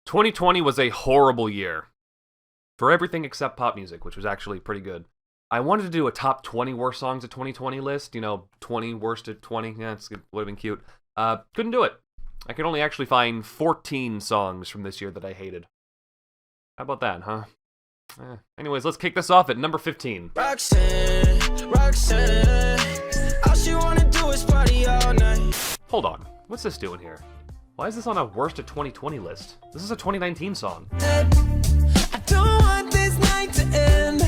2020 was a horrible year. For everything except pop music, which was actually pretty good. I wanted to do a top 20 worst songs of 2020 list, 20 worst of 20, yeah, it would have been cute. Couldn't do it. I could only actually find 14 songs from this year that I hated. How about that, huh? Anyways, let's kick this off at number 15. Roxanne, all she wanna do is party all night. Hold on, what's this doing here? Why is this on a worst of 2020 list? This is a 2019 song. I don't want this night to end.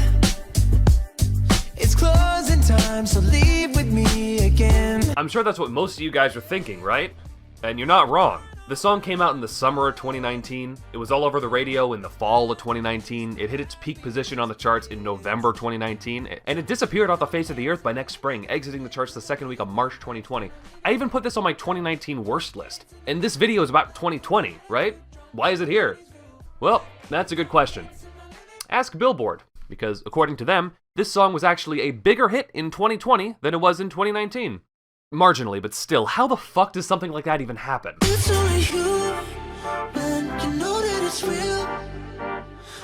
It's closing time, so leave with me again. I'm sure that's what most of you guys are thinking, right? And you're not wrong. The song came out in the summer of 2019. It was all over the radio in the fall of 2019. It hit its peak position on the charts in November 2019, and it disappeared off the face of the earth by next spring, exiting the charts the second week of March 2020. I even put this on my 2019 worst list. And this video is about 2020, right? Why is it here? Well, that's a good question. Ask Billboard, because according to them, this song was actually a bigger hit in 2020 than it was in 2019. Marginally, but still, how the fuck does something like that even happen? It's only you, and you know that it's real.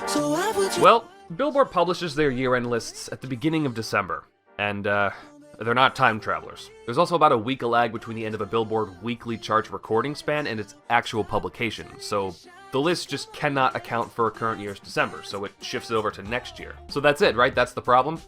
So why would you... Well, Billboard publishes their year-end lists at the beginning of December, and they're not time travelers. There's also about a week lag between the end of a Billboard weekly chart recording span and its actual publication, so the list just cannot account for a current year's December, so it shifts it over to next year. So that's it, right? That's the problem?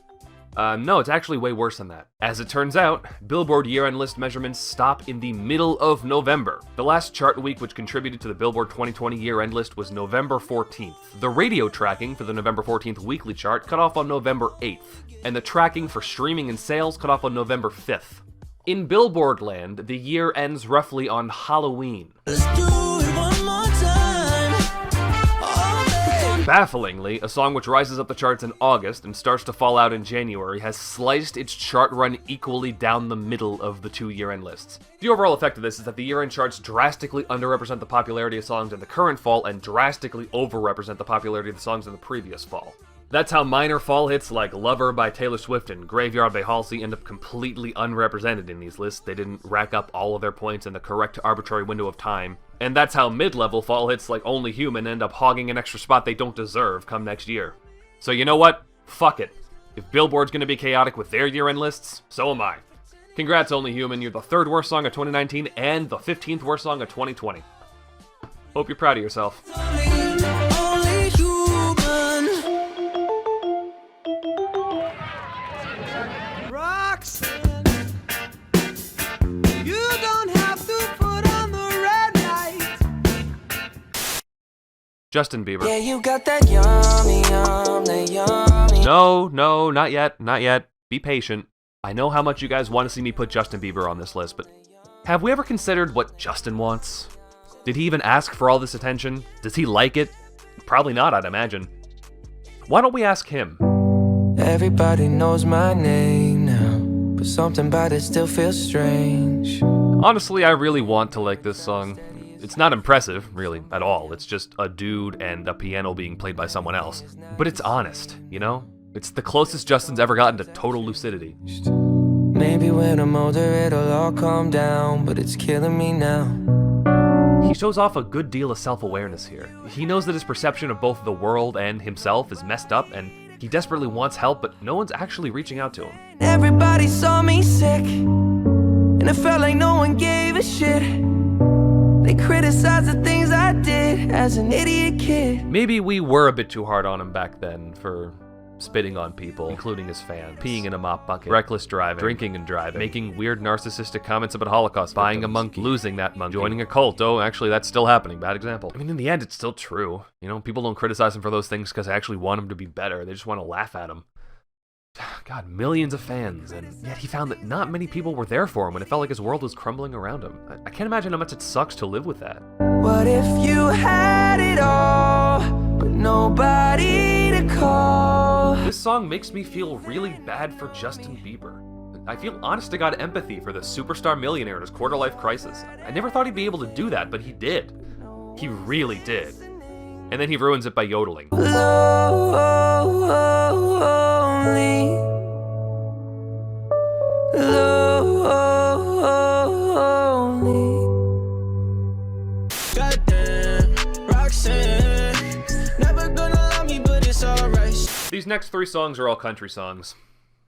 No, it's actually way worse than that. As it turns out, Billboard year-end list measurements stop in the middle of November. The last chart week which contributed to the Billboard 2020 year-end list was November 14th. The radio tracking for the November 14th weekly chart cut off on November 8th, and the tracking for streaming and sales cut off on November 5th. In Billboard land, the year ends roughly on Halloween. Let's do it one more time. Bafflingly, a song which rises up the charts in August and starts to fall out in January has sliced its chart run equally down the middle of the two year-end lists. The overall effect of this is that the year-end charts drastically underrepresent the popularity of songs in the current fall and drastically overrepresent the popularity of the songs in the previous fall. That's how minor fall hits like Lover by Taylor Swift and Graveyard by Halsey end up completely unrepresented in these lists. They didn't rack up all of their points in the correct arbitrary window of time. And that's how mid-level fall hits like Only Human end up hogging an extra spot they don't deserve come next year. So you know what? Fuck it. If Billboard's gonna be chaotic with their year-end lists, so am I. Congrats, Only Human, you're the 3rd worst song of 2019 and the 15th worst song of 2020. Hope you're proud of yourself. Only human. Roxanne, you don't have to put on the red light. Justin Bieber. Yeah, you got that yummy, that yummy. No, not yet. Be patient. I know how much you guys want to see me put Justin Bieber on this list, but have we ever considered what Justin wants? Did he even ask for all this attention? Does he like it? Probably not, I'd imagine. Why don't we ask him? Everybody knows my name now, but something about it still feels strange. Honestly, I really want to like this song. It's not impressive, really, at all. It's just a dude and a piano being played by someone else. But it's honest, you know? It's the closest Justin's ever gotten to total lucidity. Maybe when I'm older it'll all calm down, but it's killing me now. He shows off a good deal of self-awareness here. He knows that his perception of both the world and himself is messed up, and he desperately wants help, but no one's actually reaching out to him. Everybody saw me sick, and it felt like no one gave a shit. They criticized the things I did as an idiot kid. Maybe we were a bit too hard on him back then for spitting on people, including his fans, peeing in a mop bucket, reckless driving, drinking and driving, making weird narcissistic comments about Holocaust, buying a monkey, losing that monkey, joining a cult. Oh, actually, that's still happening. Bad example. I mean, in the end, it's still true. You know, people don't criticize him for those things because they actually want him to be better. They just want to laugh at him. God, millions of fans, and yet he found that not many people were there for him when it felt like his world was crumbling around him. I can't imagine how much it sucks to live with that. What if you had it all, but nobody to call? This song makes me feel really bad for Justin Bieber. I feel honest-to-God empathy for the superstar millionaire in his quarter-life crisis. I never thought he'd be able to do that, but he did. He really did. And then he ruins it by yodeling. Lonely. Goddamn, Roxanne. These next 3 songs are all country songs.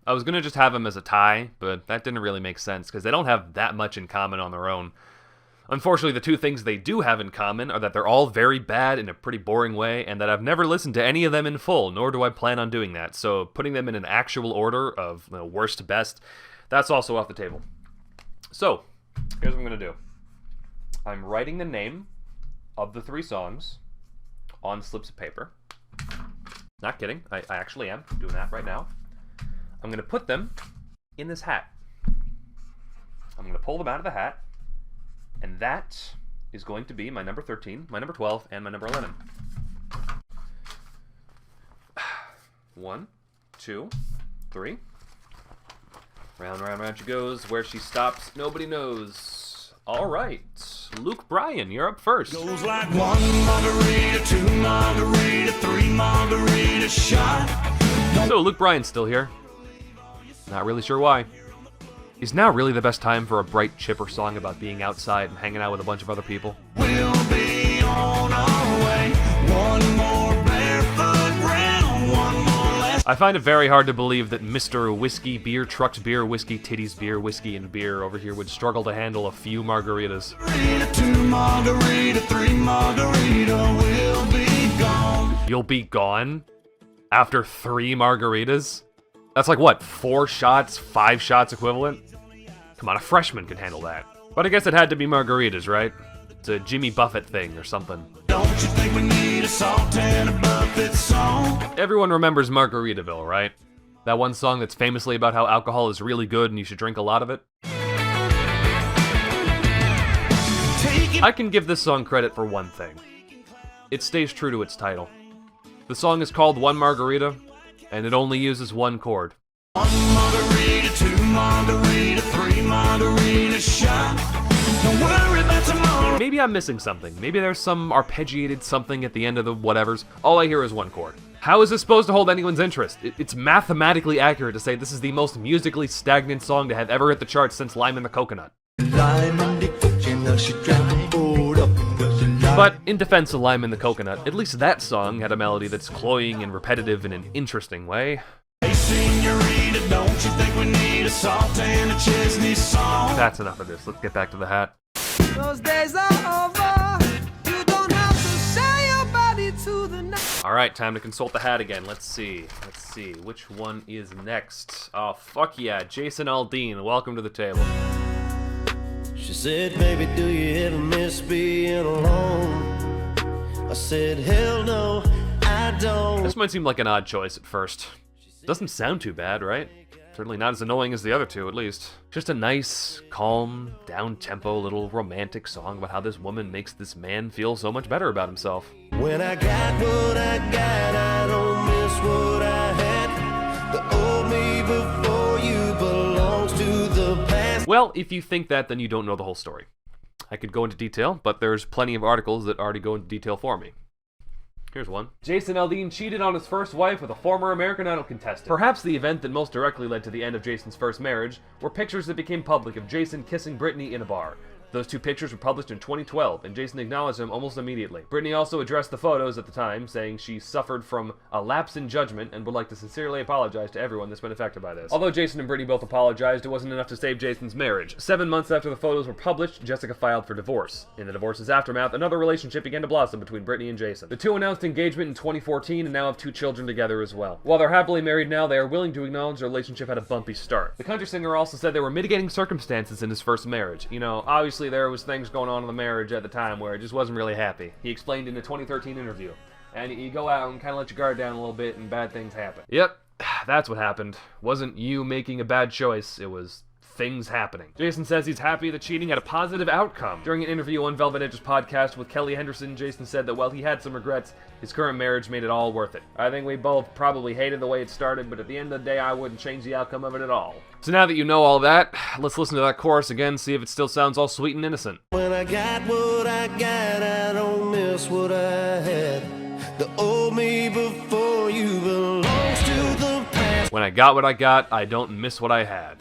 I was going to just have them as a tie, but that didn't really make sense because they don't have that much in common on their own. Unfortunately, the 2 things they do have in common are that they're all very bad in a pretty boring way, and that I've never listened to any of them in full, nor do I plan on doing that. So putting them in an actual order of worst to best, that's also off the table. So, here's what I'm going to do. I'm writing the name of the 3 songs on slips of paper. Not kidding, I actually am doing that right now. I'm going to put them in this hat. I'm going to pull them out of the hat, and that is going to be my number 13, my number 12, and my number 11. 1, 2, 3. Round, round, round she goes. Where she stops, nobody knows. All right, Luke Bryan, you're up first. Goes like 1 margarita, 2 margarita, 3 margarita shot. So Luke Bryan's still here. Not really sure why. Is now really the best time for a bright, chipper song about being outside and hanging out with a bunch of other people? We'll be on our way. 1 more barefoot round, 1 more last. I find it very hard to believe that Mr. Whiskey, Beer, Trucked Beer, Whiskey, Titties, Beer, Whiskey, and Beer over here would struggle to handle a few margaritas. 2 margarita, 3 margarita, we'll be gone. You'll be gone? After 3 margaritas? That's like, what, 4 shots, 5 shots equivalent? Come on, a freshman can handle that. But I guess it had to be margaritas, right? It's a Jimmy Buffett thing or something. Don't you think we need a salt and a Buffett song? Everyone remembers Margaritaville, right? That one song that's famously about how alcohol is really good and you should drink a lot of it. I can give this song credit for one thing. It stays true to its title. The song is called One Margarita, and it only uses 1 chord. 1 margarita, 2 margarita, 3 margarita shot. Don't worry about tomorrow. Maybe I'm missing something. Maybe there's some arpeggiated something at the end of the whatevers. All I hear is 1 chord. How is this supposed to hold anyone's interest? It's mathematically accurate to say this is the most musically stagnant song to have ever hit the charts since Lime in the Coconut. But in defense of Lime in the Coconut, at least that song had a melody that's cloying and repetitive in an interesting way. Hey, senorita, don't you think we need a salt and a Chesney song? That's enough of this. Let's get back to the hat. Those days are over. You don't have to say your body to the night. All right, time to consult the hat again. Let's see. Which one is next? Oh, fuck yeah. Jason Aldean, welcome to the table. She said, baby, do you ever miss being alone? I said, hell no, I don't. This might seem like an odd choice at first. Doesn't sound too bad, right? Certainly not as annoying as the other 2, at least. Just a nice, calm, down-tempo little romantic song about how this woman makes this man feel so much better about himself. When I got what I got, I don't miss what I had. The old me before you belongs to the past. Well, if you think that, then you don't know the whole story. I could go into detail, but there's plenty of articles that already go into detail for me. Here's one. Jason Aldean cheated on his first wife with a former American Idol contestant. Perhaps the event that most directly led to the end of Jason's first marriage were pictures that became public of Jason kissing Britney in a bar. Those 2 pictures were published in 2012, and Jason acknowledged them almost immediately. Britney also addressed the photos at the time, saying she suffered from a lapse in judgment and would like to sincerely apologize to everyone that's been affected by this. Although Jason and Britney both apologized, it wasn't enough to save Jason's marriage. 7 months after the photos were published, Jessica filed for divorce. In the divorce's aftermath, another relationship began to blossom between Britney and Jason. The 2 announced engagement in 2014 and now have 2 children together as well. While they're happily married now, they are willing to acknowledge their relationship had a bumpy start. The country singer also said there were mitigating circumstances in his first marriage. You know, obviously there was things going on in the marriage at the time where it just wasn't really happy. He explained in a 2013 interview. And you go out and kind of let your guard down a little bit and bad things happen. Yep, that's what happened. Wasn't you making a bad choice, it was things happening. Jason says he's happy that cheating had a positive outcome. During an interview on Velvet Edge's podcast with Kelly Henderson, Jason said that while he had some regrets, his current marriage made it all worth it. I think we both probably hated the way it started, but at the end of the day, I wouldn't change the outcome of it at all. So now that you know all that, let's listen to that chorus again, see if it still sounds all sweet and innocent. When I got what I got, I don't miss what I had. The old me before you belongs to the past. When I got what I got, I don't miss what I had.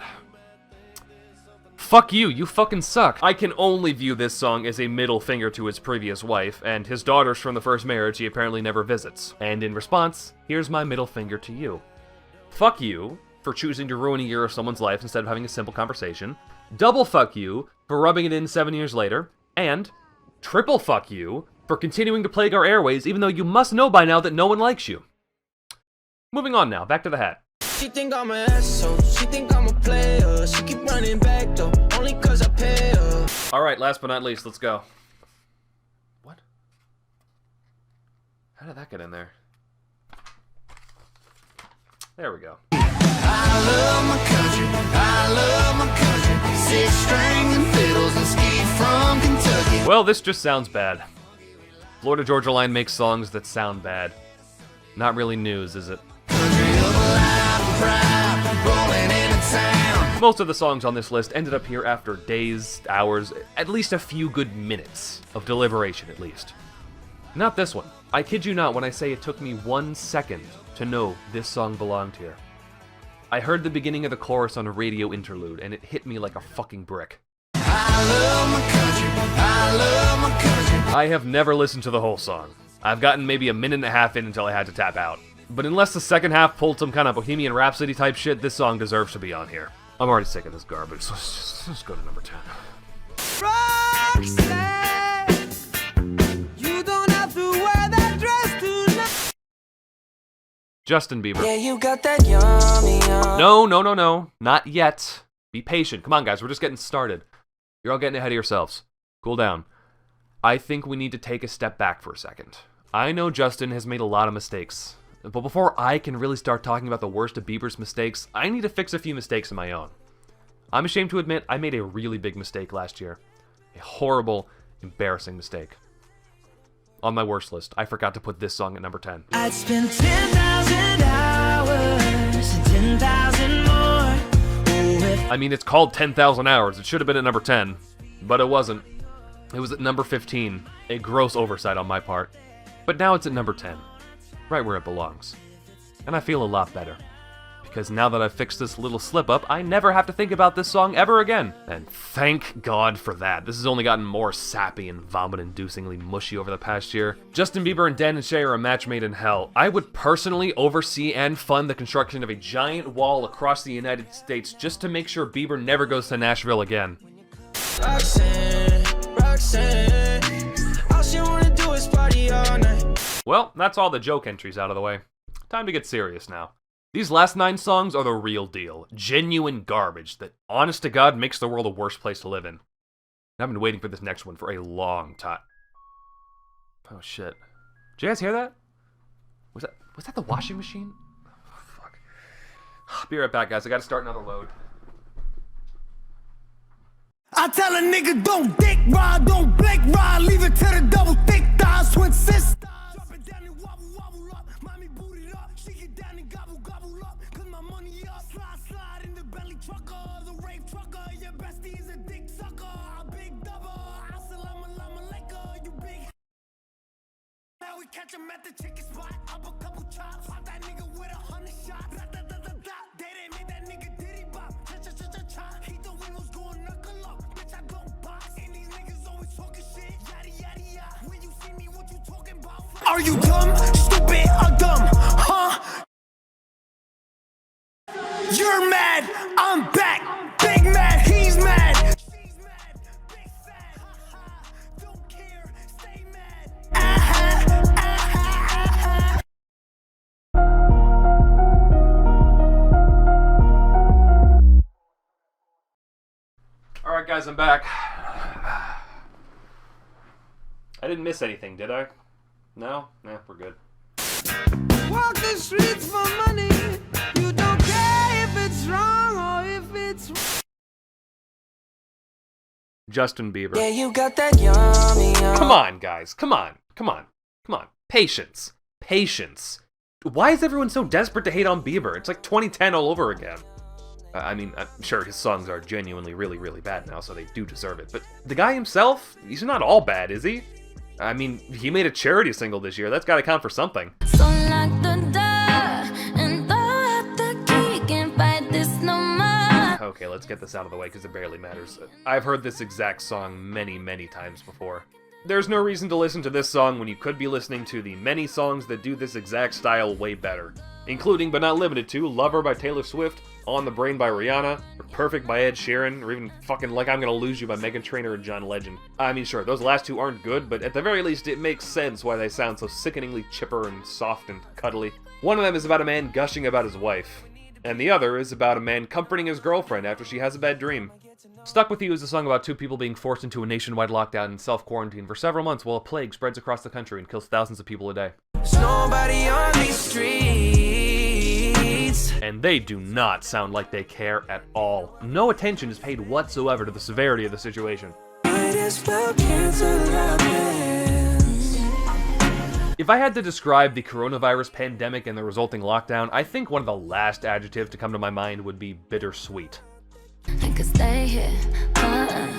fuck you, you fucking suck. I can only view this song as a middle finger to his previous wife, and his daughters from the first marriage he apparently never visits. And in response, here's my middle finger to you. Fuck you for choosing to ruin a year of someone's life instead of having a simple conversation. Double fuck you for rubbing it in 7 years later. And triple fuck you for continuing to plague our airways even though you must know by now that no one likes you. Moving on now, back to the hat. She think I'm an asshole, she think I'm a player. She keep running back though, only cause I pay her. Alright, last but not least, let's go. What? How did that get in there? There we go. I love my country, I love my country. Six strings and fiddles and ski from Kentucky. Well, this just sounds bad. Florida Georgia Line makes songs that sound bad. Not really news, is it? Most of the songs on this list ended up here after days, hours, at least a few good minutes of deliberation at least. Not this one. I kid you not when I say it took me 1 second to know this song belonged here. I heard the beginning of the chorus on a radio interlude and it hit me like a fucking brick. I love my country, I love my country. I have never listened to the whole song. I've gotten maybe a minute and a half in until I had to tap out. But unless the second half pulled some kind of Bohemian Rhapsody type shit, this song deserves to be on here. I'm already sick of this garbage, so let's go to number 10. Roxanne, you don't have to wear that dress tonight. Justin Bieber. Yeah, you got that yummy, No. Not yet. Be patient. Come on, guys. We're just getting started. You're all getting ahead of yourselves. Cool down. I think we need to take a step back for a second. I know Justin has made a lot of mistakes. But before I can really start talking about the worst of Bieber's mistakes, I need to fix a few mistakes of my own. I'm ashamed to admit I made a really big mistake last year. A horrible, embarrassing mistake. On my worst list, I forgot to put this song at number 10. I'd spend 10,000 hours and 10,000 more. I mean, it's called 10,000 Hours. It should have been at number 10. But it wasn't. It was at number 15. A gross oversight on my part. But now it's at number 10. Right where it belongs. And I feel a lot better. Because now that I've fixed this little slip-up, I never have to think about this song ever again. And thank God for that. This has only gotten more sappy and vomit-inducingly mushy over the past year. Justin Bieber and Dan and Shay are a match made in hell. I would personally oversee and fund the construction of a giant wall across the United States just to make sure Bieber never goes to Nashville again. Roxanne, all she wanna do is party all night. Well, that's all the joke entries out of the way. Time to get serious now. These last 9 songs are the real deal. Genuine garbage that, honest to God, makes the world a worse place to live in. I've been waiting for this next one for a long time. Oh shit. Did you guys hear that? Was that the washing machine? Oh, fuck. I'll be right back, guys. I gotta start another load. I tell a nigga don't dick ride, don't blink ride, leave it to the double thick thighs, twin sisters. Drop it down and wobble, wobble up, mommy boot it up, shake it down and gobble, gobble up, cause my money up, slide, slide in the belly trucker, the rape trucker, your bestie is a dick sucker, a big double, assalamu alaikum, you big. Now we catch him at the chicken spot, up a couple chops, pop that nigga with 100 shots, da da da da da, they didn't make that nigga diddy bop, cha cha cha cha cha, he thought we was going knuckle up. Bitch, I don't box, and these niggas always talking shit. Yada yada yada. When you see me, what you talking about? Are you dumb, stupid, or dumb? Huh? You're mad, I'm back. Big mad, he's mad. She's mad, big sad. Ha ha. Don't care, stay mad. Ah ha, ah ha, ah ha. Alright guys, I'm back. I didn't miss anything, did I? No? Nah, we're good. Walk the streets for money. You don't care if it's wrong or if it's. Justin Bieber. Yeah, you got that yummy. Come on, guys. Come on. Patience. Why is everyone so desperate to hate on Bieber? It's like 2010 all over again. I mean, I'm sure his songs are genuinely really, really bad now, so they do deserve it. But the guy himself, he's not all bad, is he? I mean, he made a charity single this year. That's gotta count for something. So lock the door and throw out the key. Can't fight this no more. Okay, let's get this out of the way because it barely matters. I've heard this exact song many, many times before. There's no reason to listen to this song when you could be listening to the many songs that do this exact style way better, including but not limited to Lover by Taylor Swift, On the Brain by Rihanna, or Perfect by Ed Sheeran, or even fucking Like I'm Gonna Lose You by Meghan Trainor and John Legend. I mean, sure, those last two aren't good, but at the very least it makes sense why they sound so sickeningly chipper and soft and cuddly. One of them is about a man gushing about his wife, and the other is about a man comforting his girlfriend after she has a bad dream. Stuck With You is a song about two people being forced into a nationwide lockdown and self-quarantine for several months while a plague spreads across the country and kills thousands of people a day. There's nobody on these streets. And they do not sound like they care at all. No attention is paid whatsoever to the severity of the situation. Might as well cancel our plans. If I had to describe the coronavirus pandemic and the resulting lockdown, I think one of the last adjectives to come to my mind would be bittersweet. I could stay here for a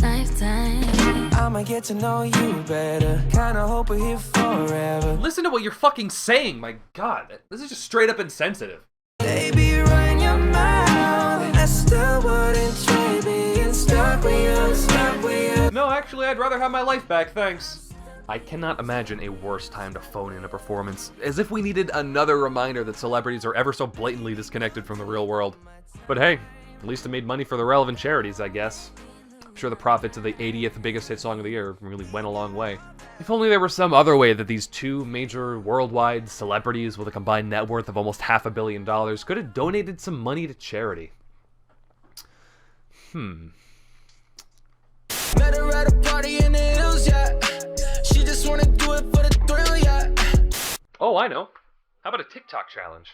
lifetime. I'ma get to know you better. Kinda hope we're here forever. Listen to what you're fucking saying, my god. This is just straight up insensitive. Baby, run your mouth. I still wouldn't trade being stuck with you. No, actually, I'd rather have my life back, thanks. I cannot imagine a worse time to phone in a performance, as if we needed another reminder that celebrities are ever so blatantly disconnected from the real world. But hey, at least it made money for the relevant charities, I guess. I'm sure the profits of the 80th biggest hit song of the year really went a long way. If only there were some other way that these two major worldwide celebrities with a combined net worth of almost $500 million could have donated some money to charity. Met her at a party in the hills, yeah. She just wanna do it for the thrill, yeah. Oh, I know. How about a TikTok challenge?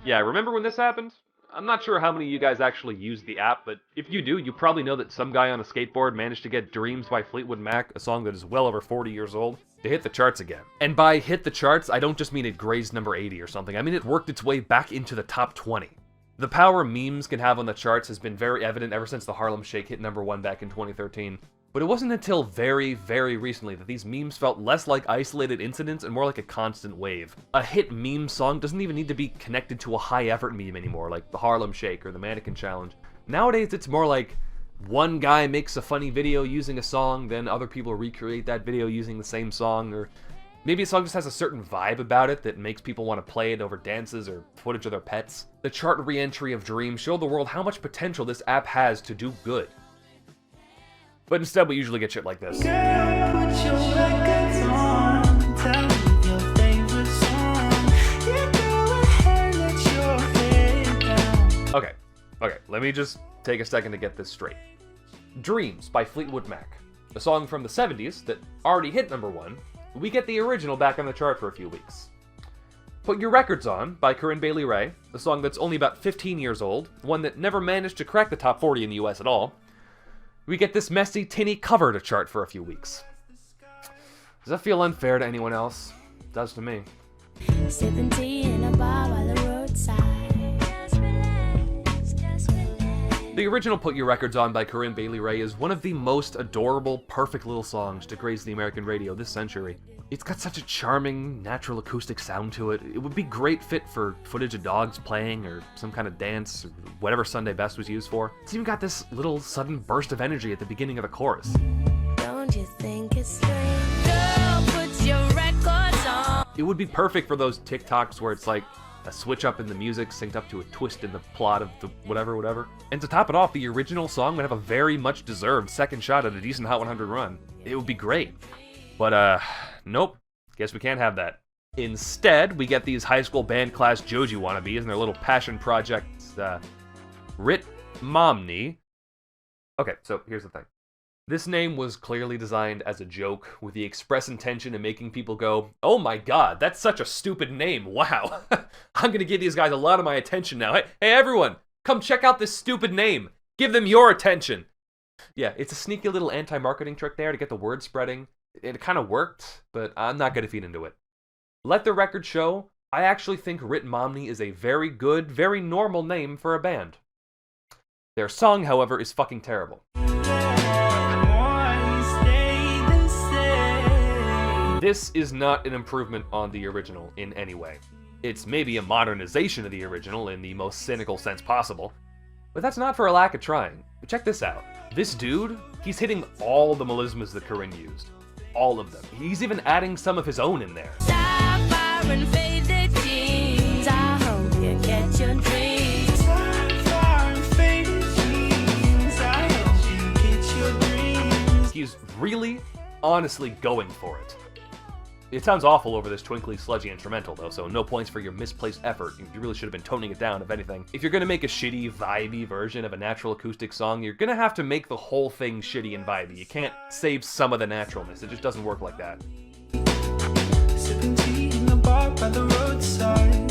Yeah, remember when this happened? I'm not sure how many of you guys actually use the app, but if you do, you probably know that some guy on a skateboard managed to get Dreams by Fleetwood Mac, a song that is well over 40 years old, to hit the charts again. And by hit the charts, I don't just mean it grazed number 80 or something, I mean it worked its way back into the top 20. The power memes can have on the charts has been very evident ever since the Harlem Shake hit number 1 back in 2013. But it wasn't until very, very recently that these memes felt less like isolated incidents and more like a constant wave. A hit meme song doesn't even need to be connected to a high-effort meme anymore, like the Harlem Shake or the Mannequin Challenge. Nowadays, it's more like one guy makes a funny video using a song, then other people recreate that video using the same song, or maybe a song just has a certain vibe about it that makes people want to play it over dances or footage of their pets. The chart re-entry of Dreams showed the world how much potential this app has to do good. But instead, we usually get shit like this. Girl, put your records on. Tell me your favorite song. Yeah, go ahead, let your head down. Okay, let me just take a second to get this straight. Dreams by Fleetwood Mac, a song from the 70s that already hit number 1, we get the original back on the chart for a few weeks. Put Your Records On by Corinne Bailey Rae, a song that's only about 15 years old, one that never managed to crack the top 40 in the US at all. We get this messy, tinny cover to chart for a few weeks. Does that feel unfair to anyone else? It does to me. Sipping tea in a bar by the roadside. Just relax, just relax. The original Put Your Records On by Corinne Bailey Rae is one of the most adorable, perfect little songs to grace the American radio this century. It's got such a charming, natural acoustic sound to it. It would be great fit for footage of dogs playing or some kind of dance, or whatever Sunday Best was used for. It's even got this little sudden burst of energy at the beginning of the chorus. Don't you think it's strange? Girl, put your records on. It would be perfect for those TikToks where it's like a switch up in the music synced up to a twist in the plot of the whatever. And to top it off, the original song would have a very much deserved second shot at a decent Hot 100 run. It would be great. But, nope. Guess we can't have that. Instead, we get these high school band class Joji wannabes and their little passion projects, Rit Momney. Okay, so here's the thing. This name was clearly designed as a joke, with the express intention of making people go, oh my god, that's such a stupid name, wow. I'm gonna give these guys a lot of my attention now. Hey everyone, come check out this stupid name. Give them your attention. Yeah, it's a sneaky little anti-marketing trick there to get the word spreading. It kind of worked, but I'm not going to feed into it. Let the record show, I actually think Rit Momney is a very good, very normal name for a band. Their song, however, is fucking terrible. Stay the same. This is not an improvement on the original in any way. It's maybe a modernization of the original in the most cynical sense possible, but that's not for a lack of trying. Check this out. This dude, he's hitting all the melismas that Corinne used. All of them. He's even adding some of his own in there. Sapphire and faded jeans. I hope you get your dreams. Sapphire and faded jeans. I hope you get your dreams. He's really, honestly going for it. It sounds awful over this twinkly, sludgy instrumental, though, so no points for your misplaced effort. You really should have been toning it down, if anything. If you're gonna make a shitty, vibey version of a natural acoustic song, you're gonna have to make the whole thing shitty and vibey. You can't save some of the naturalness. It just doesn't work like that. Sipping tea in the bar by the roadside.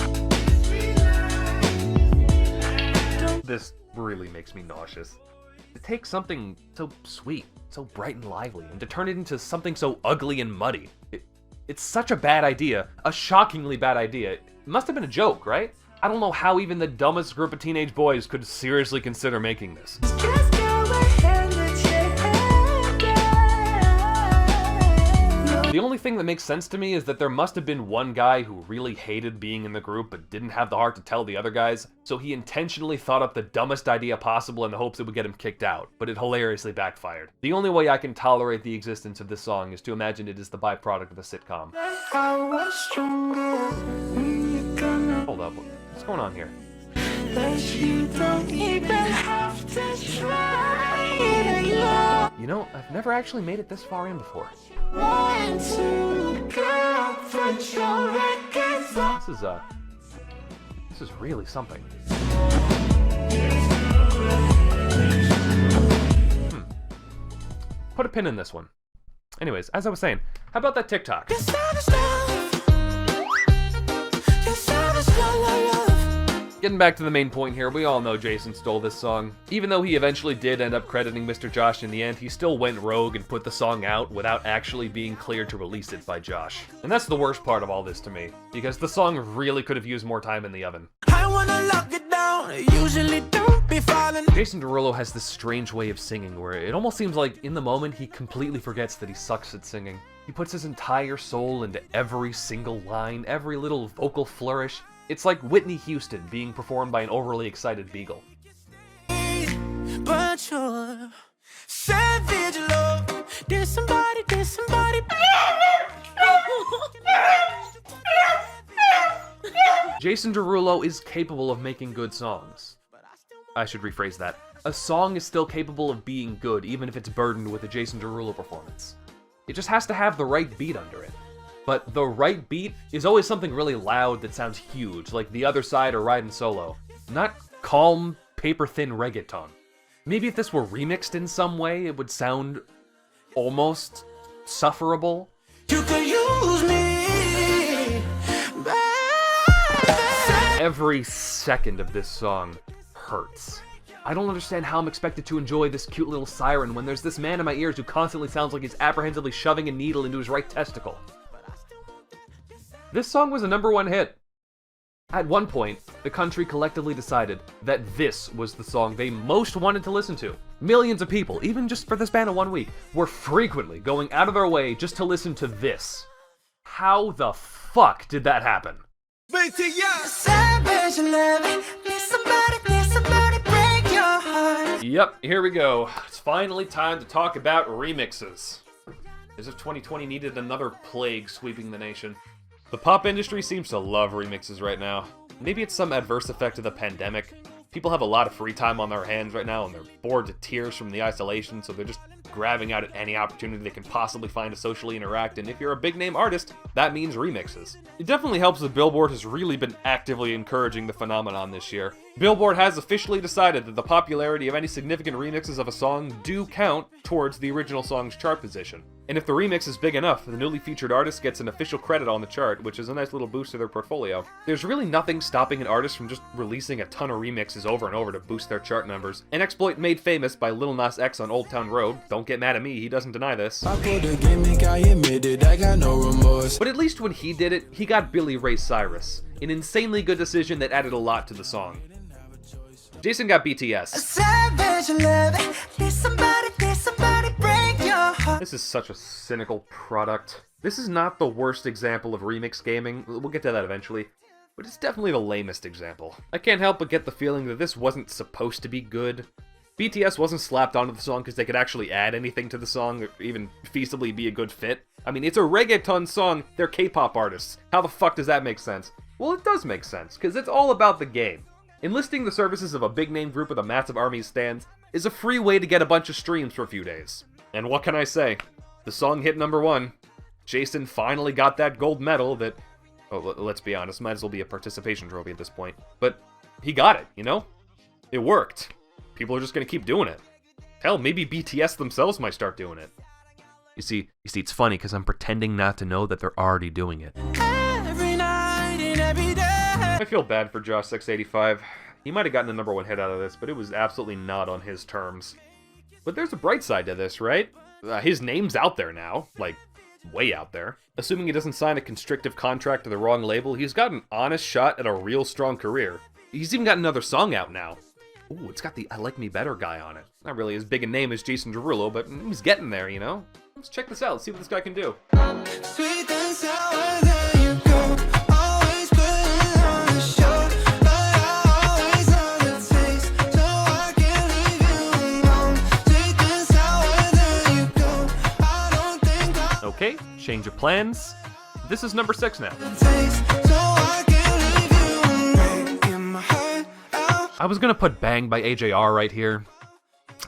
This really makes me nauseous. To take something so sweet, so bright and lively, and to turn it into something so ugly and muddy. It's such a bad idea, a shockingly bad idea. It must have been a joke, right? I don't know how even the dumbest group of teenage boys could seriously consider making this. Just go ahead, let your head down. The only thing that makes sense to me is that there must have been one guy who really hated being in the group but didn't have the heart to tell the other guys, so he intentionally thought up the dumbest idea possible in the hopes it would get him kicked out, but it hilariously backfired. The only way I can tolerate the existence of this song is to imagine it is the byproduct of a sitcom. I was stronger when you're gonna Hold up, what's going on here? let you don't even have to try it alone. You know, I've never actually made it this far in before. Want to go put your records on. This is really something. Put a pin in this one. Anyways, as I was saying, how about that TikTok? You're savage love. You're savage love. Getting back to the main point here, we all know Jason stole this song. Even though he eventually did end up crediting Mr. Josh in the end, he still went rogue and put the song out without actually being cleared to release it by Josh. And that's the worst part of all this to me, because the song really could have used more time in the oven. I wanna lock it down. Usually don't be falling. Jason Derulo has this strange way of singing where it almost seems like in the moment he completely forgets that he sucks at singing. He puts his entire soul into every single line, every little vocal flourish. It's like Whitney Houston being performed by an overly excited beagle. But you're savage love. Did somebody. Jason Derulo is capable of making good songs. I should rephrase that. A song is still capable of being good, even if it's burdened with a Jason Derulo performance. It just has to have the right beat under it. But the right beat is always something really loud that sounds huge, like The Other Side or Riding Solo. Not calm, paper-thin reggaeton. Maybe if this were remixed in some way, it would sound almost sufferable. You could use me. Every second of this song hurts. I don't understand how I'm expected to enjoy this cute little siren when there's this man in my ears who constantly sounds like he's apprehensively shoving a needle into his right testicle. This song was a #1 hit. At one point, the country collectively decided that this was the song they most wanted to listen to. Millions of people, even just for the span of 1 week, were frequently going out of their way just to listen to this. How the fuck did that happen? Savage love. Did somebody break your heart? Yep, here we go. It's finally time to talk about remixes. As if 2020 needed another plague sweeping the nation. The pop industry seems to love remixes right now. Maybe it's some adverse effect of the pandemic. People have a lot of free time on their hands right now and they're bored to tears from the isolation, so they're just grabbing out at any opportunity they can possibly find to socially interact, and if you're a big name artist, that means remixes. It definitely helps that Billboard has really been actively encouraging the phenomenon this year. Billboard has officially decided that the popularity of any significant remixes of a song do count towards the original song's chart position. And if the remix is big enough, the newly featured artist gets an official credit on the chart, which is a nice little boost to their portfolio. There's really nothing stopping an artist from just releasing a ton of remixes over and over to boost their chart numbers. An exploit made famous by Lil Nas X on Old Town Road. Don't get mad at me, he doesn't deny this. I pulled a gimmick, I admit it, I got no remorse. But at least when he did it, he got Billy Ray Cyrus, an insanely good decision that added a lot to the song. Jason got BTS. Savage love. Did somebody break your heart? This is such a cynical product. This is not the worst example of remix gaming, we'll get to that eventually, but it's definitely the lamest example. I can't help but get the feeling that this wasn't supposed to be good. BTS wasn't slapped onto the song because they could actually add anything to the song, or even feasibly be a good fit. I mean, it's a reggaeton song, they're K-pop artists. How the fuck does that make sense? Well, it does make sense, because it's all about the game. Enlisting the services of a big-name group with a massive army of stans is a free way to get a bunch of streams for a few days. And what can I say? The song hit #1. Jason finally got that gold medal that, oh, let's be honest, might as well be a participation trophy at this point. But he got it, you know? It worked. People are just gonna keep doing it. Hell, maybe BTS themselves might start doing it. You see, it's funny because I'm pretending not to know that they're already doing it. Every night and every day. I feel bad for Josh685. He might have gotten a #1 hit out of this, but it was absolutely not on his terms. But there's a bright side to this, right? His name's out there now, like, way out there. Assuming he doesn't sign a constrictive contract to the wrong label, he's got an honest shot at a real strong career. He's even got another song out now. Ooh, it's got the I Like Me Better guy on it. Not really as big a name as Jason Derulo, but he's getting there, you know? Let's check this out, let's see what this guy can do. Sweet and sour, there you go. Always putting on a show, but I always know the taste, so I can't leave you alone. Sweet and sour, there you go. I don't think I'll Okay, change of plans. This is #6 now. taste, so I can't leave you alone. In my heart, out. I was gonna put Bang by AJR right here.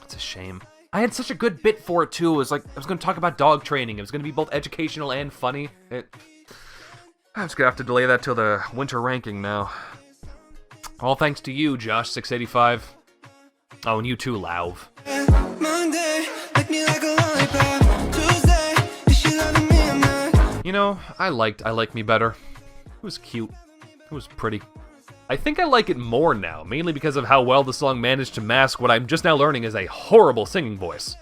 It's a shame. I had such a good bit for it too. It was like, I was gonna talk about dog training. It was gonna be both educational and funny. I'm just gonna have to delay that till the winter ranking now. All thanks to you, Josh685. Oh, and you too, Lauv. Monday, lick me like a lollipop. Tuesday, is she loving me or not? You know, I liked I Like Me Better. It was cute. It was pretty. I think I like it more now, mainly because of how well the song managed to mask what I'm just now learning is a horrible singing voice.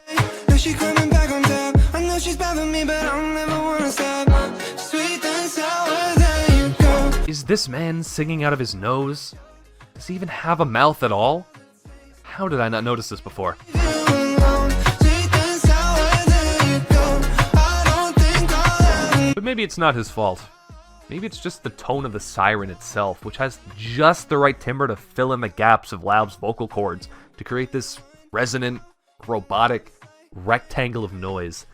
Now she coming back on top. I know she's bad for me, but I'll never wanna stop. Sweet and sour, there you go. Is this man singing out of his nose? Does he even have a mouth at all? How did I not notice this before? You alone. Sweet and sour, there you go. I don't think I'll ever. But maybe it's not his fault. Maybe it's just the tone of the siren itself, which has just the right timbre to fill in the gaps of Laub's vocal cords to create this resonant, robotic rectangle of noise.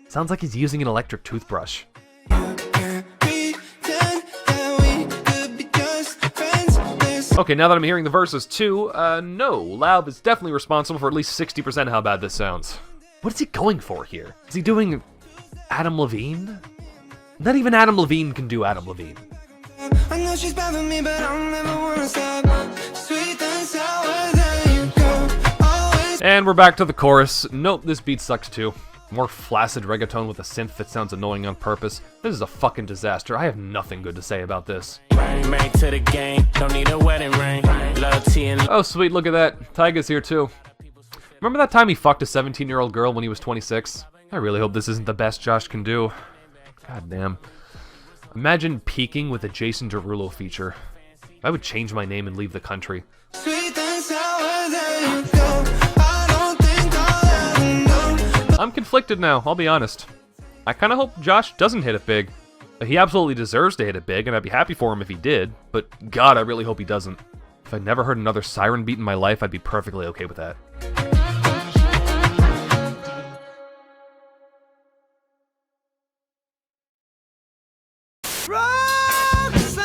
Sounds like he's using an electric toothbrush. Can't pretend that we could be just friends. There's Okay, now that I'm hearing the verses too, no, Laub is definitely responsible for at least 60% of how bad this sounds. What is he going for here? Is he doing Adam Levine? Not even Adam Levine can do Adam Levine. I know she's bad for me, but I'll never wanna stop. Sweet and sour, there you go. Always. And we're back to the chorus. Nope, this beat sucks too. More flaccid reggaeton with a synth that sounds annoying on purpose. This is a fucking disaster. I have nothing good to say about this. Bang to the game, don't need a wedding ring. Love tea and Oh sweet, look at that. Tyga's here too. Remember that time he fucked a 17-year-old girl when he was 26? I really hope this isn't the best Josh can do. God damn. Imagine peaking with a Jason Derulo feature. I would change my name and leave the country. Sweet and sour, there you go. I don't think I'll ever know. I'm conflicted now, I'll be honest. I kinda hope Josh doesn't hit it big. He absolutely deserves to hit it big, and I'd be happy for him if he did, but God, I really hope he doesn't. If I'd never heard another siren beat in my life, I'd be perfectly okay with that. Roxanne,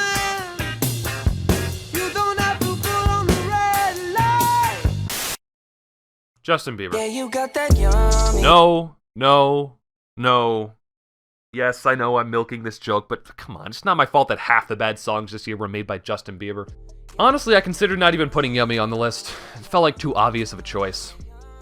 you don't have to pull on the red light. Justin Bieber. Yeah, you got that yummy. No. Yes, I know I'm milking this joke, but come on, it's not my fault that half the bad songs this year were made by Justin Bieber. Honestly, I considered not even putting Yummy on the list. It felt like too obvious of a choice.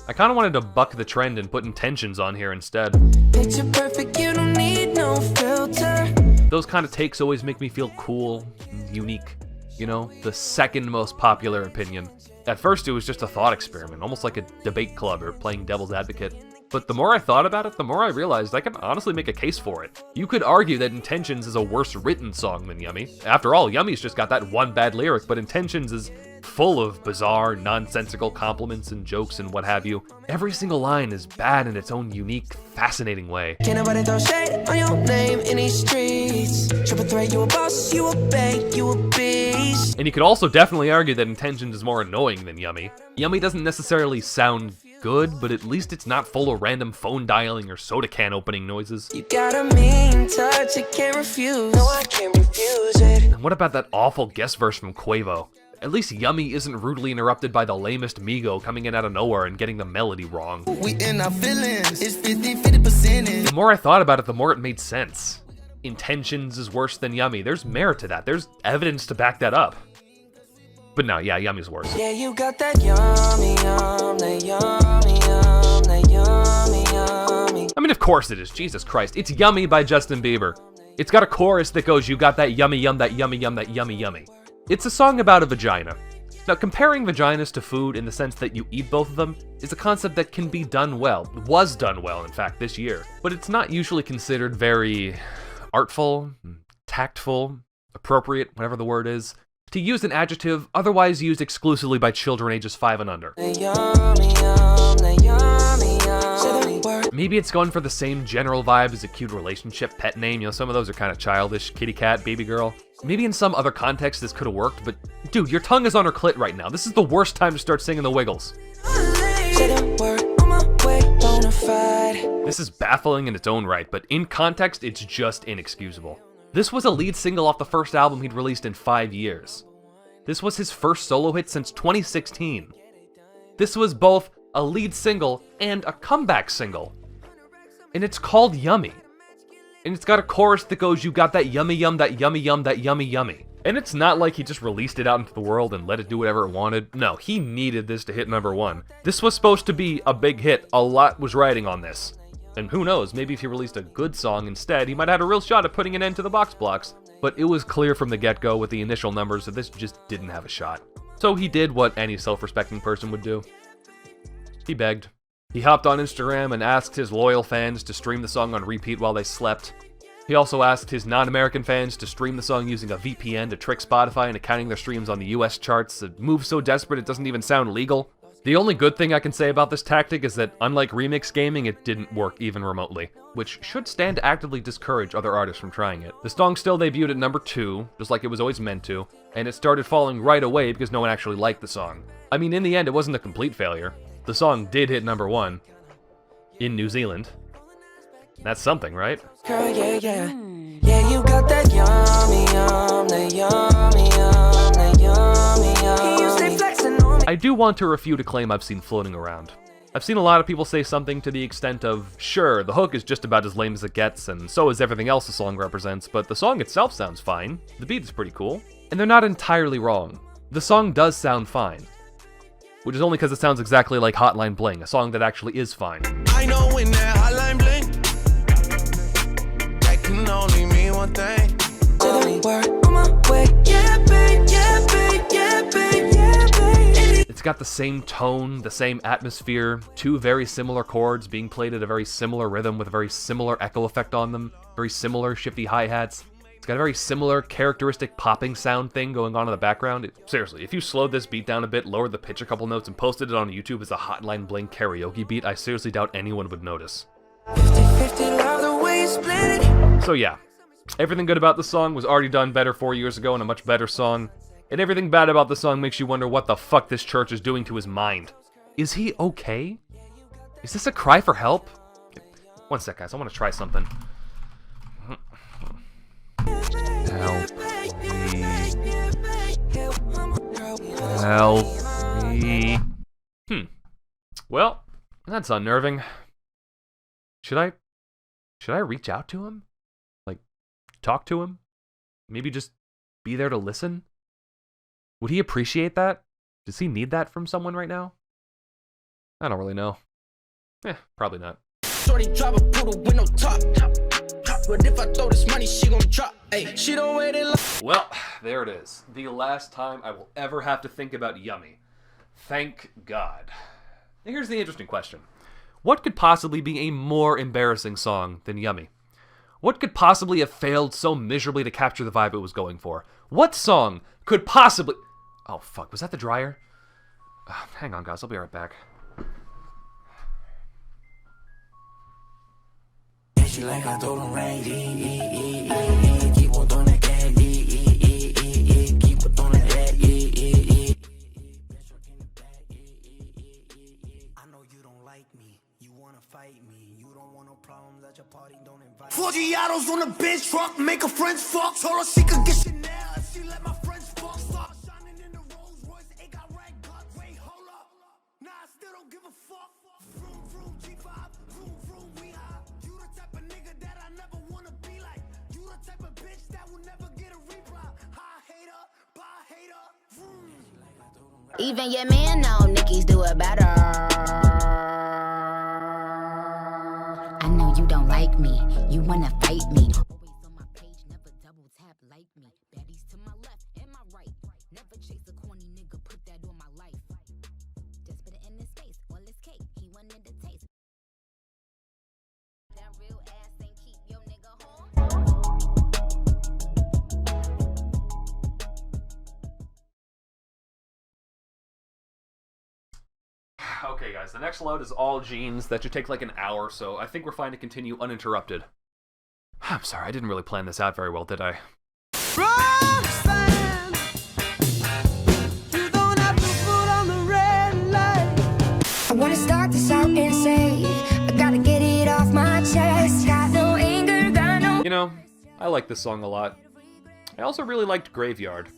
I kinda wanted to buck the trend and put Intentions on here instead. Picture perfect, you don't need no filter. Those kind of takes always make me feel cool and unique. You know, the second most popular opinion. At first it was just a thought experiment, almost like a debate club or playing devil's advocate. But the more I thought about it, the more I realized I can honestly make a case for it. You could argue that Intentions is a worse written song than Yummy. After all, Yummy's just got that one bad lyric, but Intentions is full of bizarre, nonsensical compliments and jokes and what have you. Every single line is bad in its own unique, fascinating way. Can't nobody throw shade on your name in these streets. Triple threat, you a boss, you a bank, you a beast. And you could also definitely argue that Intentions is more annoying than Yummy. Yummy doesn't necessarily sound good, but at least it's not full of random phone dialing or soda can opening noises. You got a mean touch, I can't refuse. No, I can't refuse it. And what about that awful guest verse from Quavo? At least Yummy isn't rudely interrupted by the lamest Migo coming in out of nowhere and getting the melody wrong. We in our feelings, it's 50% The more I thought about it, the more it made sense. Intentions is worse than Yummy. There's merit to that. There's evidence to back that up. But no, yeah, Yummy's worse. Yeah, you got that yummy, that yummy, that yummy. I mean, of course it is. Jesus Christ. It's Yummy by Justin Bieber. It's got a chorus that goes, you got that yummy yum, that yummy yum, that yummy yummy. It's a song about a vagina. Now, comparing vaginas to food in the sense that you eat both of them is a concept that can be done well. Was done well, in fact, this year. But it's not usually considered very artful, tactful, appropriate, whatever the word is, to use an adjective otherwise used exclusively by children ages 5 and under. Maybe it's going for the same general vibe as a cute relationship pet name. You know, some of those are kind of childish. Kitty cat, baby girl. Maybe in some other context this could have worked, but dude, your tongue is on her clit right now. This is the worst time to start singing the Wiggles. This is baffling in its own right, but in context, it's just inexcusable. This was a lead single off the first album he'd released in 5 years. This was his first solo hit since 2016. This was both a lead single and a comeback single. And it's called Yummy. And it's got a chorus that goes, you got that yummy yum, that yummy yum, that yummy yummy. And it's not like he just released it out into the world and let it do whatever it wanted. No, he needed this to hit #1. This was supposed to be a big hit. A lot was riding on this. And who knows, maybe if he released a good song instead, he might have had a real shot at putting an end to the box blocks. But it was clear from the get-go with the initial numbers that this just didn't have a shot. So he did what any self-respecting person would do. He begged. He hopped on Instagram and asked his loyal fans to stream the song on repeat while they slept. He also asked his non-American fans to stream the song using a VPN to trick Spotify into counting their streams on the US charts, a move so desperate it doesn't even sound legal. The only good thing I can say about this tactic is that, unlike remix gaming, it didn't work even remotely, which should stand to actively discourage other artists from trying it. The song still debuted at #2, just like it was always meant to, and it started falling right away because no one actually liked the song. I mean, in the end, it wasn't a complete failure. The song did hit #1 in New Zealand. That's something, right? Girl, yeah, yeah. Yeah, you got that yummy, that yummy, that yummy, You stay flexing on me. I do want to refute a claim I've seen floating around. I've seen a lot of people say something to the extent of, sure, the hook is just about as lame as it gets, and so is everything else the song represents, but the song itself sounds fine. The beat is pretty cool. And they're not entirely wrong. The song does sound fine. Which is only because it sounds exactly like Hotline Bling, a song that actually is fine. I know when that hotline bling, that can only mean one thing. It's got the same tone, the same atmosphere, two very similar chords being played at a very similar rhythm with a very similar echo effect on them, very similar shifty hi-hats. It's got a very similar characteristic popping sound thing going on in the background. Seriously, if you slowed this beat down a bit, lowered the pitch a couple notes, and posted it on YouTube as a Hotline Bling karaoke beat, I seriously doubt anyone would notice. 50-50, love the way you split it. So yeah, everything good about the song was already done better 4 years ago in a much better song, and everything bad about the song makes you wonder what the fuck this church is doing to his mind. Is he okay? Is this a cry for help? One sec, guys, I want to try something. Help me. Help me. Well, that's unnerving. Should I reach out to him? Like, talk to him? Maybe just be there to listen? Would he appreciate that? Does he need that from someone right now? I don't really know. Probably not. Shorty drive a poodle with no top. But if I throw this money, she gon' drop. Hey, she don't wait it long. Well, there it is. The last time I will ever have to think about Yummy. Thank God. Now here's the interesting question. What could possibly be a more embarrassing song than Yummy? What could possibly have failed so miserably to capture the vibe it was going for? What song could possibly... Oh, fuck. Was that the dryer? Hang on, guys. I'll be right back. She like I throw them rain, keep on throwing that gas, keep on throwing that, I know you don't like me, you wanna fight me, you don't want no problems at your party, don't invite 40 autos on a bench truck, make her friends fuck. Told her she could get Chanel if she let my friends fuck. Start shining in the Rolls Royce, it got red guts. Wait, hold up. Nah, I still don't give a fuck. Vroom, vroom, G5, vroom, vroom, we high. You the type of nigga that I never wanna be like. You the type of bitch that will never get a reply. High hater, bye hater, vroom. Even your man know Nickies do it better. I know you don't like me, you wanna fight me. Always on my page, never double tap like me. Baddies to my left and my right. Never chase a corny nigga, put that on my life. Just put it in his face, all his cake, he wanted to taste. That real ass ain't keep your nigga home. Okay, guys, the next load is all jeans. That should take like an hour, so I think we're fine to continue uninterrupted. I'm sorry, I didn't really plan this out very well, did I? Roxanne, you don't have to put on the red light. I wanna start this out and say, I gotta get it off my chest. Got no anger, got no... You know, I like this song a lot. I also really liked Graveyard.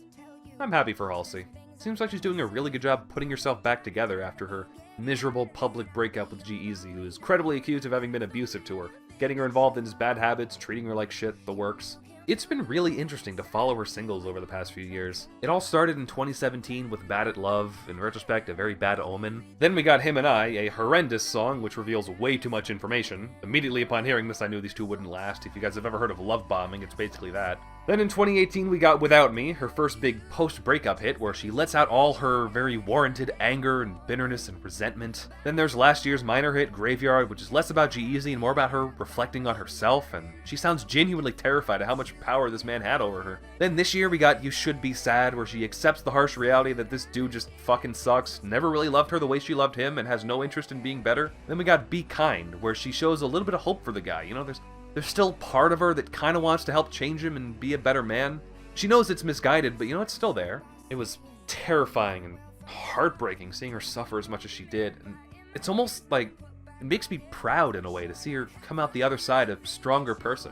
I'm happy for Halsey. Seems like she's doing a really good job putting herself back together after her miserable public breakup with G-Eazy, who is credibly accused of having been abusive to her, getting her involved in his bad habits, treating her like shit, the works. It's been really interesting to follow her singles over the past few years. It all started in 2017 with Bad at Love, in retrospect a very bad omen. Then we got Him and I, a horrendous song which reveals way too much information. Immediately upon hearing this I knew these two wouldn't last. If you guys have ever heard of love bombing, it's basically that. Then in 2018 we got Without Me, her first big post-breakup hit where she lets out all her very warranted anger and bitterness and resentment. Then there's last year's minor hit, Graveyard, which is less about G-Eazy and more about her reflecting on herself, and she sounds genuinely terrified at how much power this man had over her. Then this year we got You Should Be Sad, where she accepts the harsh reality that this dude just fucking sucks, never really loved her the way she loved him, and has no interest in being better. Then we got Be Kind, where she shows a little bit of hope for the guy. You know, there's still part of her that kind of wants to help change him and be a better man. She knows it's misguided, but you know, it's still there. It was terrifying and heartbreaking seeing her suffer as much as she did, and it's almost like it makes me proud in a way to see her come out the other side a stronger person.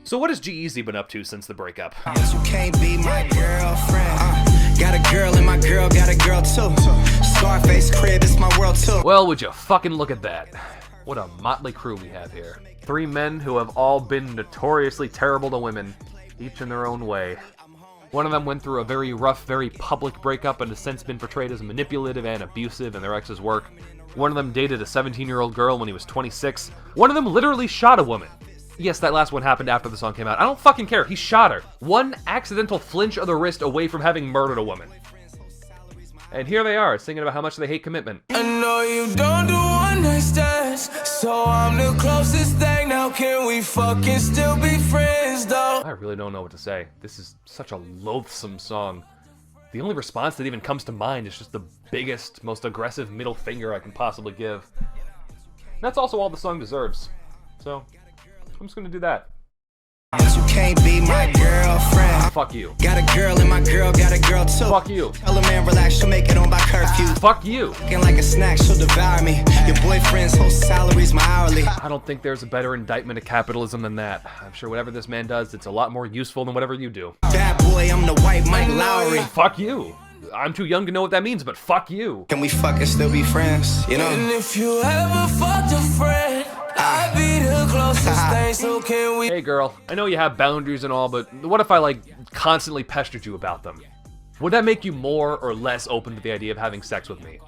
So what has G-Eazy been up to since the breakup? You can't be my girlfriend. Got a girl and my girl got a girl too. Scarface crib, it's my world too. Well, would you fucking look at that. What a motley crew we have here. 3 men who have all been notoriously terrible to women, each in their own way. One of them went through a very rough, very public breakup and has since been portrayed as manipulative and abusive in their ex's work. One of them dated a 17-year-old girl when he was 26. One of them literally shot a woman. Yes, that last one happened after the song came out. I don't fucking care. He shot her. One accidental flinch of the wrist away from having murdered a woman. And here they are, singing about how much they hate commitment. I know you don't do one night stands, so I'm the closest thing. Now can we fucking still be friends though? I really don't know what to say. This is such a loathsome song. The only response that even comes to mind is just the biggest, most aggressive middle finger I can possibly give. That's also all the song deserves. So, I'm just gonna do that. You can't be my girlfriend. Fuck you. Got a girl and my girl got a girl too. Fuck you. Tell a man relax, she'll make it on by curfew. Fuck you. Looking like a snack, she'll devour me. Your boyfriend's whole salary's my hourly. I don't think there's a better indictment of capitalism than that. I'm sure whatever this man does, it's a lot more useful than whatever you do. Bad boy, I'm the white Mike Lowry. Fuck you. I'm too young to know what that means, but fuck you. Can we fucking still be friends, you know? And if you ever fucked a friend, I'd be the closest thing, so can we? Hey girl, I know you have boundaries and all, but what if I like constantly pestered you about them? Would that make you more or less open to the idea of having sex with me?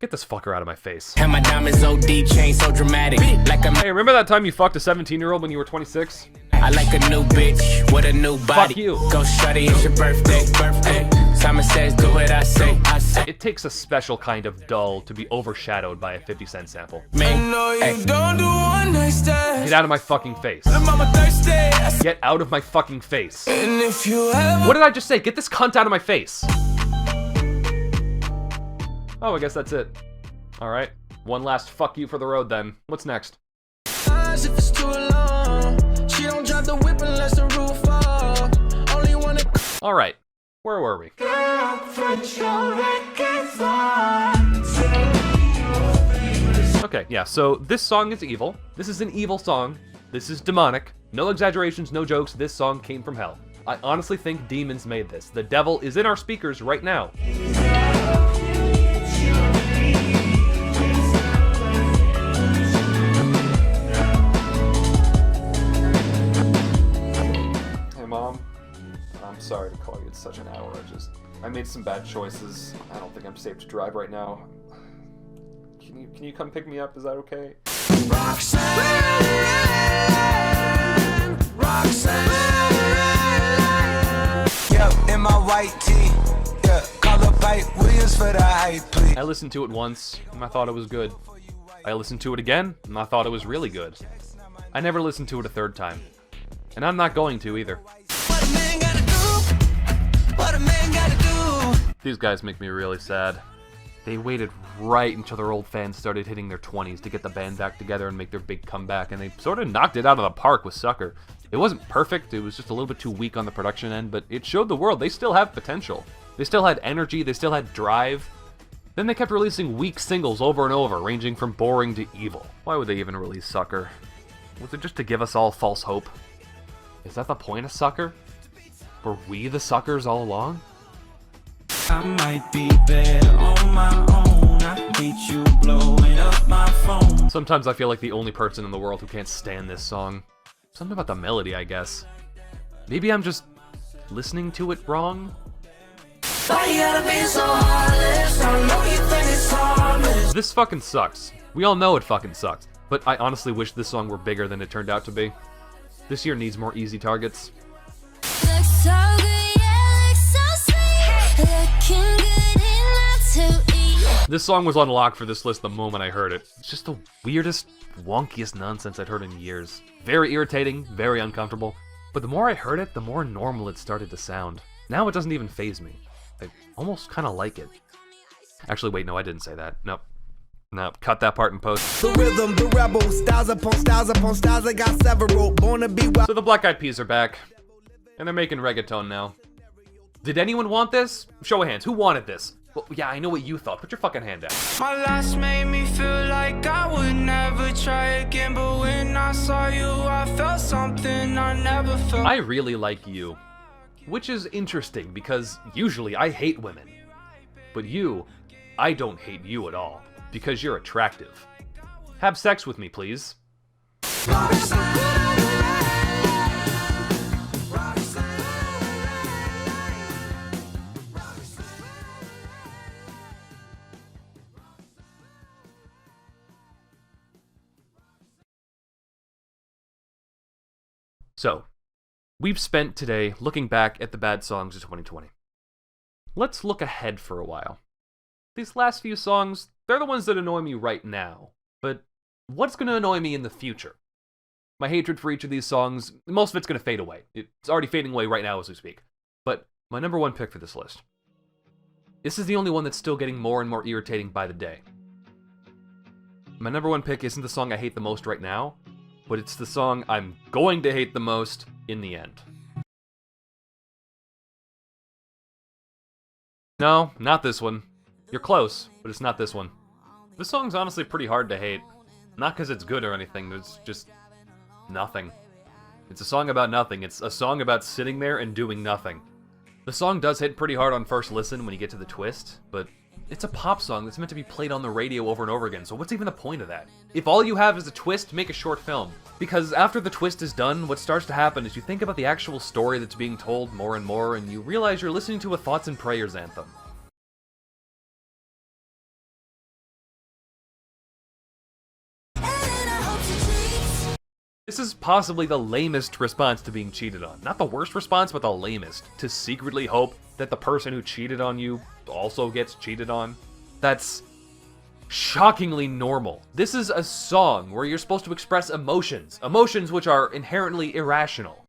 Get this fucker out of my face. And my diamonds OD chain so dramatic, like a Hey, remember that time you fucked a 17-year-old when you were 26? I like a new bitch with a new body. Fuck you. Go shawty, it's your birthday. Simon Says, do what I say. It takes a special kind of dull to be overshadowed by a 50 Cent sample. I know you don't do one night stands. Get out of my fucking face. Mama thirsty. Get out of my fucking face. And if you ever What did I just say? Get this cunt out of my face. Oh, I guess that's it. Alright. One last fuck you for the road then. What's next? if it's too long, she don't drive the whip unless the roof fall. Only wanna Alright. Where were we? Okay, yeah, so this song is evil. This is an evil song. This is demonic. No exaggerations, no jokes. This song came from hell. I honestly think demons made this. The devil is in our speakers right now. Hey, Mom. I'm sorry to call you at such an hour. I made some bad choices. I don't think I'm safe to drive right now. Can you come pick me up? Is that okay? Yep, in my white tee. Yeah, call up Pipe Williams for the hype, please. I listened to it once, and I thought it was good. I listened to it again, and I thought it was really good. I never listened to it a third time. And I'm not going to either. What a man gotta do? What a man gotta do? These guys make me really sad. They waited right until their old fans started hitting their 20s to get the band back together and make their big comeback, and they sort of knocked it out of the park with Sucker. It wasn't perfect, it was just a little bit too weak on the production end, but it showed the world they still have potential. They still had energy, they still had drive. Then they kept releasing weak singles over and over, ranging from boring to evil. Why would they even release Sucker? Was it just to give us all false hope? Is that the point of Sucker? Were we the suckers all along? I might be better on my own. I hate you blowing up my phone. Sometimes I feel like the only person in the world who can't stand this song. Something about the melody, I guess. Maybe I'm just listening to it wrong? Why you gotta be so heartless? I know you think it's harmless. This fucking sucks. We all know it fucking sucks. But I honestly wish this song were bigger than it turned out to be. This year needs more easy targets. Looks so good, yeah, looks so sweet. Looking good enough to eat. This song was on lock for this list the moment I heard it. It's just the weirdest, wonkiest nonsense I'd heard in years. Very irritating, very uncomfortable. But the more I heard it, the more normal it started to sound. Now it doesn't even faze me. I almost kind of like it. Actually, wait, no, I didn't say that. Nope. Nope, cut that part in post. The rhythm, the rebel, styles upon styles upon styles. I got several. Born to be wild. So the Black Eyed Peas are back. And they're making reggaeton now. Did anyone want this? Show of hands, who wanted this? Well, yeah, I know what you thought. Put your fucking hand down. My last made me feel like I would never try again, but when I saw you, I felt something I never felt. I really like you. Which is interesting, because usually I hate women. But you, I don't hate you at all. Because you're attractive. Have sex with me, please. So, we've spent today looking back at the bad songs of 2020. Let's look ahead for a while. These last few songs, they're the ones that annoy me right now. But what's going to annoy me in the future? My hatred for each of these songs, most of it's going to fade away. It's already fading away right now as we speak. But my number one pick for this list. This is the only one that's still getting more and more irritating by the day. My number one pick isn't the song I hate the most right now, but it's the song I'm going to hate the most in the end. No, not this one. You're close, but it's not this one. This song's honestly pretty hard to hate. Not because it's good or anything, it's just nothing. It's a song about nothing. It's a song about sitting there and doing nothing. The song does hit pretty hard on first listen when you get to the twist, but it's a pop song that's meant to be played on the radio over and over again, so what's even the point of that? If all you have is a twist, make a short film. Because after the twist is done, what starts to happen is you think about the actual story that's being told more and more, and you realize you're listening to a thoughts and prayers anthem. This is possibly the lamest response to being cheated on. Not the worst response, but the lamest. To secretly hope that the person who cheated on you also gets cheated on. That's shockingly normal. This is a song where you're supposed to express emotions. Emotions which are inherently irrational.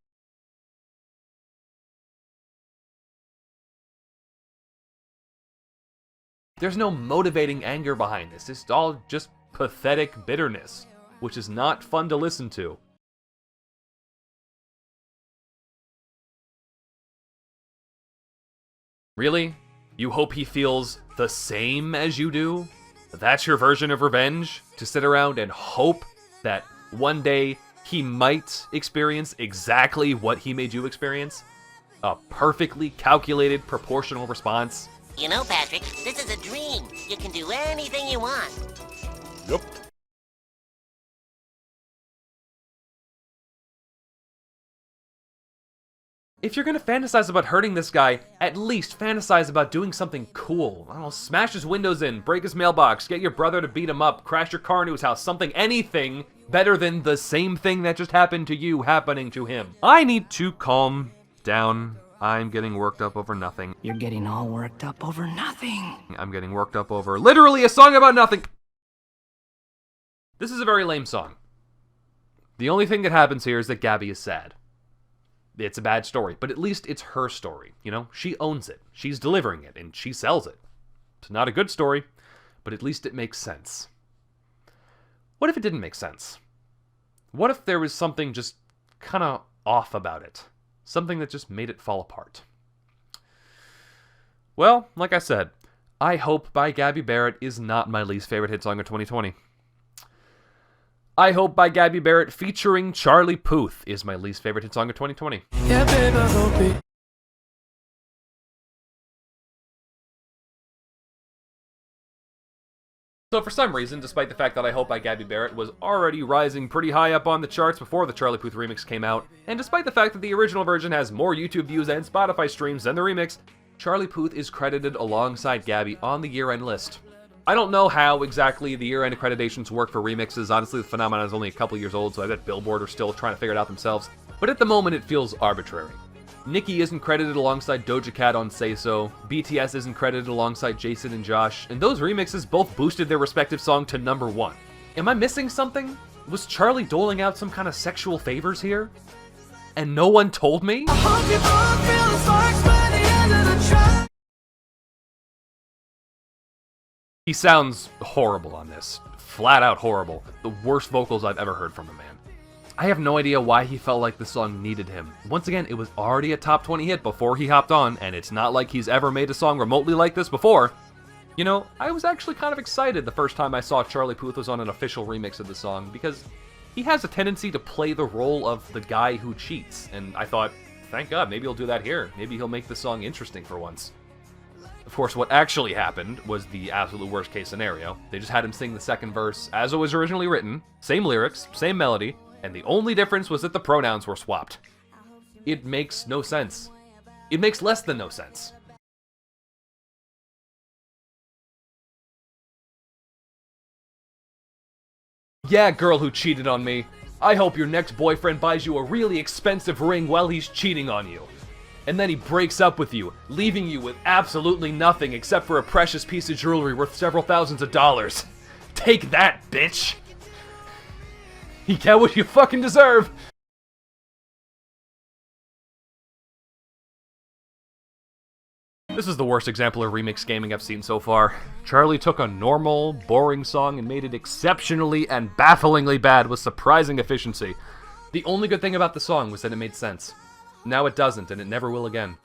There's no motivating anger behind this. It's all just pathetic bitterness, which is not fun to listen to. Really? You hope he feels the same as you do? That's your version of revenge? To sit around and hope that one day he might experience exactly what he made you experience? A perfectly calculated, proportional response? You know, Patrick, this is a dream. You can do anything you want. Yep. If you're gonna fantasize about hurting this guy, at least fantasize about doing something cool. I don't know, smash his windows in, break his mailbox, get your brother to beat him up, crash your car into his house, something, anything better than the same thing that just happened to you happening to him. I need to calm down. I'm getting worked up over nothing. You're getting all worked up over nothing. I'm getting worked up over literally a song about nothing. This is a very lame song. The only thing that happens here is that Gabby is sad. It's a bad story, but at least it's her story, you know? She owns it. She's delivering it, and she sells it. It's not a good story, but at least it makes sense. What if it didn't make sense? What if there was something just kind of off about it? Something that just made it fall apart? Well, like I said, I Hope by Gabby Barrett is not my least favorite hit song of 2020. I Hope by Gabby Barrett featuring Charlie Puth is my least favorite hit song of 2020. Yeah, babe, I hope it. So for some reason, despite the fact that I Hope by Gabby Barrett was already rising pretty high up on the charts before the Charlie Puth remix came out, and despite the fact that the original version has more YouTube views and Spotify streams than the remix, Charlie Puth is credited alongside Gabby on the year-end list. I don't know how exactly the year-end accreditations work for remixes. Honestly, the phenomenon is only a couple years old, so I bet Billboard are still trying to figure it out themselves. But at the moment, it feels arbitrary. Nicki isn't credited alongside Doja Cat on Say So, BTS isn't credited alongside Jason and Josh, and those remixes both boosted their respective song to #1. Am I missing something? Was Charlie doling out some kind of sexual favors here? And no one told me? He sounds horrible on this. Flat out horrible. The worst vocals I've ever heard from the man. I have no idea why he felt like the song needed him. Once again, it was already a top 20 hit before he hopped on, and it's not like he's ever made a song remotely like this before. You know, I was actually kind of excited the first time I saw Charlie Puth was on an official remix of the song, because he has a tendency to play the role of the guy who cheats, and I thought, thank God, maybe he'll do that here. Maybe he'll make the song interesting for once. Of course, what actually happened was the absolute worst case scenario. They just had him sing the second verse as it was originally written, same lyrics, same melody, and the only difference was that the pronouns were swapped. It makes no sense. It makes less than no sense. Yeah, girl who cheated on me. I hope your next boyfriend buys you a really expensive ring while he's cheating on you. And then he breaks up with you, leaving you with absolutely nothing except for a precious piece of jewelry worth several thousands of dollars. Take that, bitch! You get what you fucking deserve! This is the worst example of remix gaming I've seen so far. Charlie took a normal, boring song and made it exceptionally and bafflingly bad with surprising efficiency. The only good thing about the song was that it made sense. Now it doesn't, and it never will again.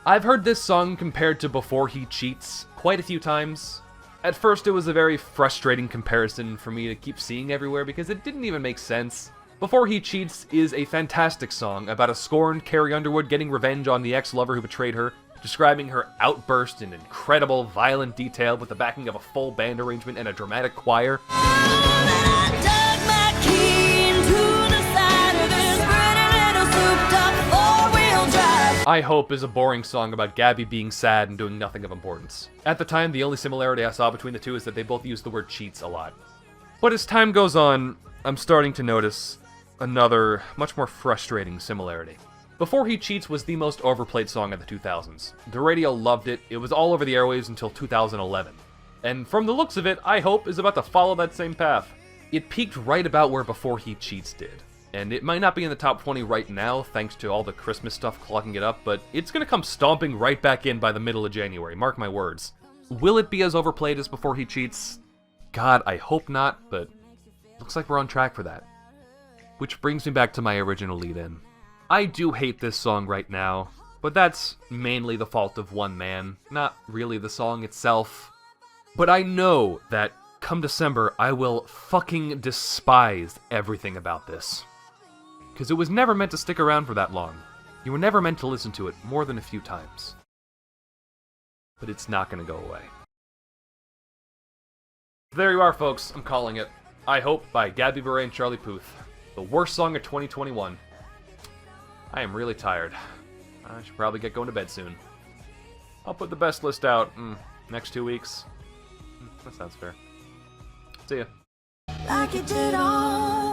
I've heard this song compared to Before He Cheats quite a few times. At first it was a very frustrating comparison for me to keep seeing everywhere because it didn't even make sense. Before He Cheats is a fantastic song about a scorned Carrie Underwood getting revenge on the ex-lover who betrayed her, describing her outburst in incredible, violent detail with the backing of a full band arrangement and a dramatic choir. I Hope is a boring song about Gabby being sad and doing nothing of importance. At the time, the only similarity I saw between the two is that they both use the word cheats a lot. But as time goes on, I'm starting to notice another, much more frustrating similarity. Before He Cheats was the most overplayed song of the 2000s. The radio loved it, it was all over the airwaves until 2011. And from the looks of it, I Hope is about to follow that same path. It peaked right about where Before He Cheats did. And it might not be in the top 20 right now, thanks to all the Christmas stuff clogging it up, but it's gonna come stomping right back in by the middle of January, mark my words. Will it be as overplayed as Before He Cheats? God, I hope not, but looks like we're on track for that. Which brings me back to my original lead-in. I do hate this song right now, but that's mainly the fault of one man, not really the song itself. But I know that come December, I will fucking despise everything about this. Because it was never meant to stick around for that long. You were never meant to listen to it more than a few times. But it's not gonna go away. There you are, folks. I'm calling it. I Hope by Gabby Beret and Charlie Puth. The worst song of 2021. I am really tired. I should probably get going to bed soon. I'll put the best list out next 2 weeks. That sounds fair. See ya. Like you did all